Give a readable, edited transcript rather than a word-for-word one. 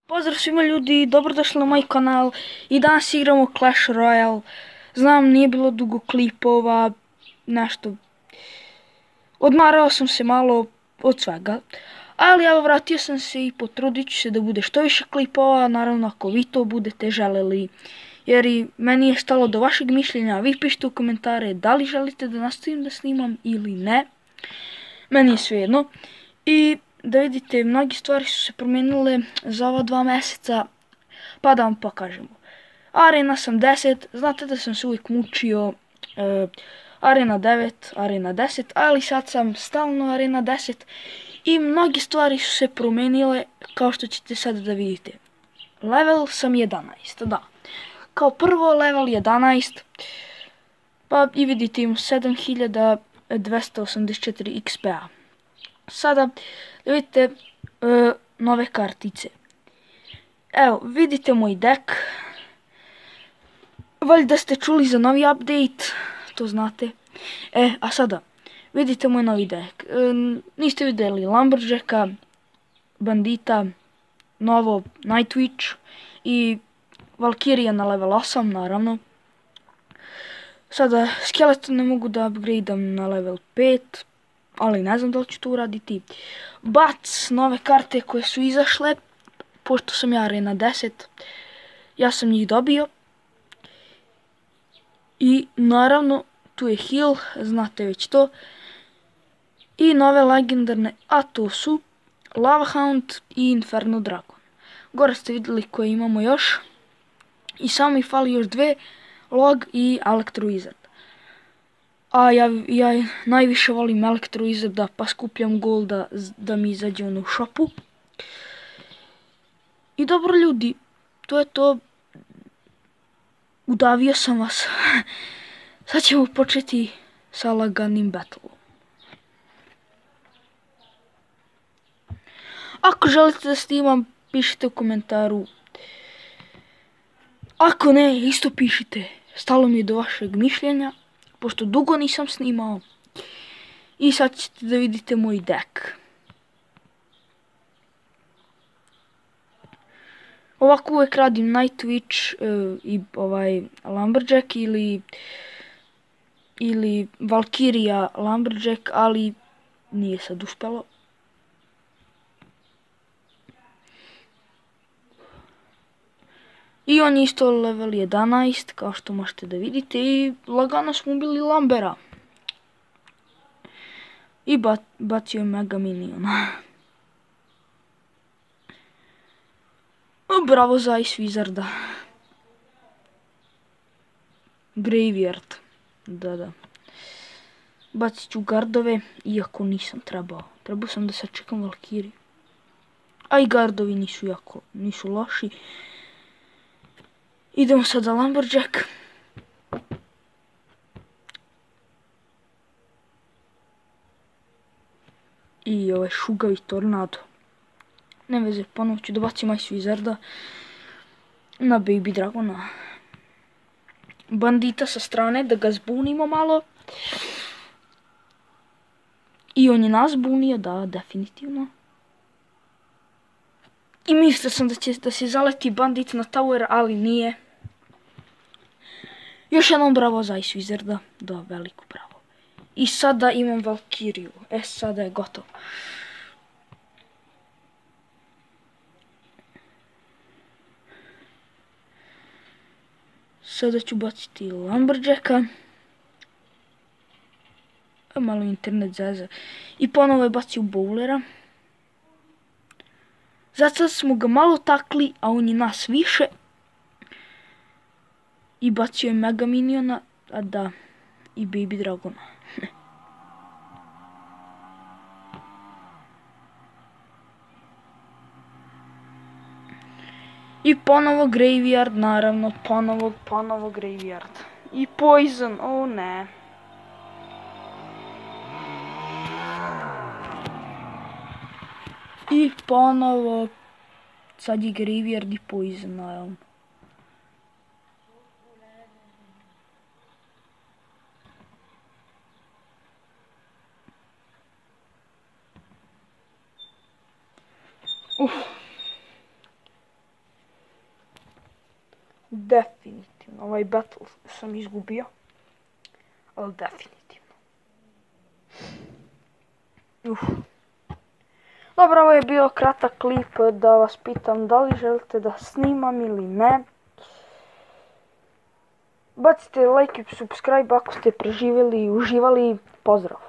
Pozdrav svima ljudi, dobrodošli na moj kanal i danas igramo Clash Royale. Znam, nije bilo dugo klipova, nešto. Odmarao sam se malo od svega, ali evo vratio sam se i potrudit ću se da bude što više klipova, naravno ako vi to budete želeli. Jer i meni je stalo do vašeg mišljenja, vi pišite u komentare da li želite da nastavim da snimam ili ne. Meni je svejedno. I da vidite, mnogi stvari su se promijenile za ova 2 mjeseca, pa da vam pokažemo. Arena sam 10, znate da sam se uvijek mučio Arena 9, Arena 10, ali sad sam stalno Arena 10 i mnogi stvari su se promijenile kao što ćete sad da vidite. Level sam 11, da. Kao prvo level 11, pa i vidite imam 7284 XP-a. Sada da vidite nove kartice. Evo, vidite moj deck. Valjda ste čuli za novi update, to znate. A sada, vidite moj novi deck. Niste vidjeli Lumberjacka, Bandita, novo Nightwitch i Valkyria na level 8, naravno. Sada, Skeleton ne mogu da upgradeam na level 5. Ali ne znam da li ću to uraditi. Bac, nove karte koje su izašle, pošto sam ja Arena 10, ja sam njih dobio. I naravno, tu je heal, znate već to. I nove legendarne, a to su Lava Hound i Inferno Dragon. Gore ste vidjeli koje imamo još. I samo mi fali još 2, Log i Electro Wizard. A ja najviše volim Electro Wizarda, pa skupljam golda da mi izađe u shopu. I dobro ljudi, to je to. Udavio sam vas. Sad ćemo početi sa laganim battlom. Ako želite da snimam, pišite u komentaru. Ako ne, isto pišite. Stalo mi je do vašeg mišljenja, pošto dugo nisam snimao. I sad ćete da vidite moj deck. Ovako uvijek radim Nightwitch i Lumberjack ili Valkyria Lumberjack, ali nije sad uspjelo. I on je isto level 11, kao što možete da vidite, i lagano smo ubili Lambera. I bacio je Mega Miniona. Bravo za Ice Wizarda. Graveyard. Da. Bacit ću gardove, iako nisam trebao. Trebao sam da sačekam Valkyriju. A i gardovi nisu loši. Idemo sada Lumberjack. I ovaj šugavi tornado. Ne veze, ponovo ću da bacim Ice Wizarda na Baby Dragona. Bandita sa strane, da ga zbunimo malo. I on je nas bunio, da, definitivno. I mislio sam da se zaleti bandit na tower, ali nije. Još jednom bravo za Ice Wizarda, da, veliko bravo. I sada imam Valkyriju, sada je gotovo. Sada ću baciti Lumberjacka. Malo internet zeza. I ponovo je bacio Bowlera. Zato smo ga malo takli, a on je nas više. I bacio je Mega Miniona, a da, i Baby Dragona. I ponovo Graveyard, naravno, ponovo Graveyard. I Poison, o ne. I ponovo, sad je Graveyard i Poison, naravno. definitivno. Ovaj battle sam izgubio. Ali definitivno. Dobro, ovo je bio kratak klip da vas pitam da li želite da snimam ili ne. Bacite like i subscribe ako ste preživjeli i uživali. Pozdrav!